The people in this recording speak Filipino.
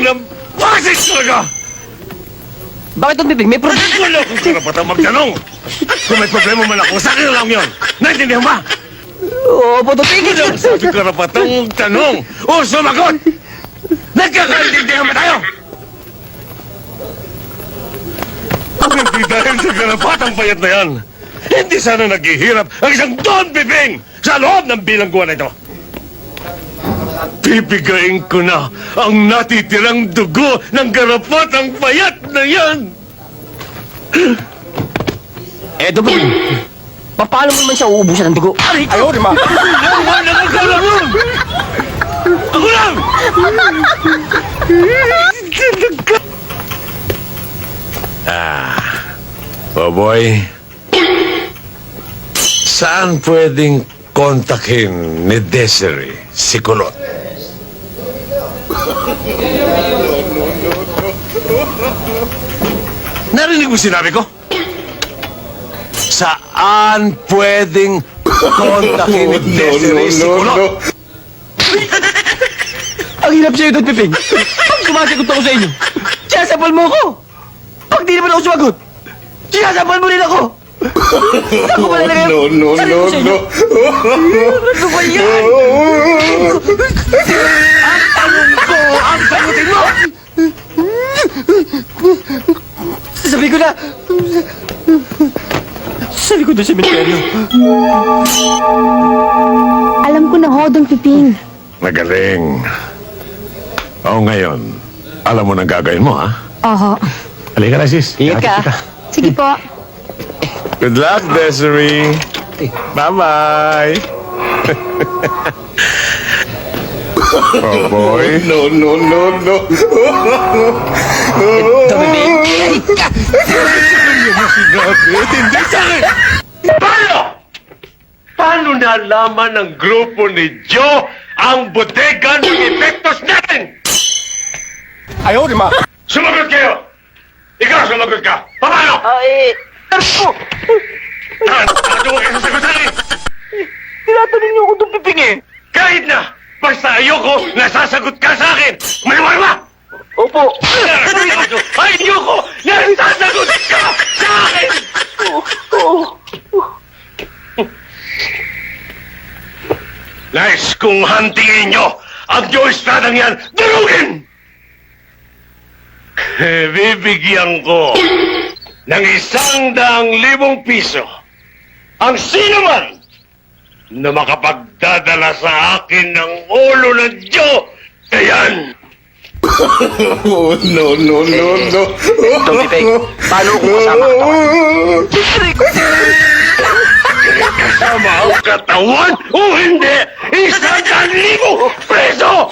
ng basis talaga! Bakit Don Piping? May problema. Wala akong karapatang magtanong! Kung may problema man ako, sa akin na lang yun! Naintindihan ba? Opo, Don Piping. Wala akong sabi karapatang magtanong! O sumagot! Nagkakaintindihan ba tayo? Kung hindi dahil sa karapatang payat na yan, hindi sana naghihirap ang isang Don Piping sa loob ng bilangguan na ito. Pipigain ko na ang natitirang dugo ng karapatang payat na yan! Don Piping. Paano mo naman siya uubusan ng dugo? Ayaw, di ba? Wala ka lang! Ako lang! Boboy, saan pwedeng kontakin ni Desiree si Kulot? Narinig mo sinabi ko? Saan pwedeng kontakin ni Desiree si Kulot? Ang hirap sa'yo, Don Piping. Pag sumasagot ako sa inyo, sinasapal mo ako. Pag di naman ako sumagot, sinasapal mo rin ako. Ako pala na kayo. Sarili ko sa inyo. Ano ba yan? Ang tanong ko, ang sagutin mo! Sabi ko na, sa likod ng sementeryo. Alam ko na ho, Don Piping. Magaling. Oo, ngayon, alam mo nang gagawin mo, ha? Oho. Halika na, sis. Ingat ka. Sige po. Good luck, Desiree. Bye-bye. Oh, boy. No. Don Piping. Hindi sa akin! Paano? Paano nalaman ng grupo ni Joe ang bodega ng epektos natin? Ayaw, di ba? Sumagot kayo! Ikaw, sumagot ka! Paano? Tarso! Ano mo kayo sasagot sa akin? Tinatanong niyo ako, Don Piping eh. Kahit na! Basta ayoko, nasasagot ka sa akin! Maliwan ba? Opo. Ayoko, nasasagot ka sa akin! Nais kong hantingin nyo ang Joe Estradang yan durugin! Bibigyan ko ng 100,000 piso ang sino man na makapagdadala sa akin ng ulo ng Joe. Ayan! No. Don Piping, paano kung kasama ka? Kasama ang katawan o hindi, 100,000 preso!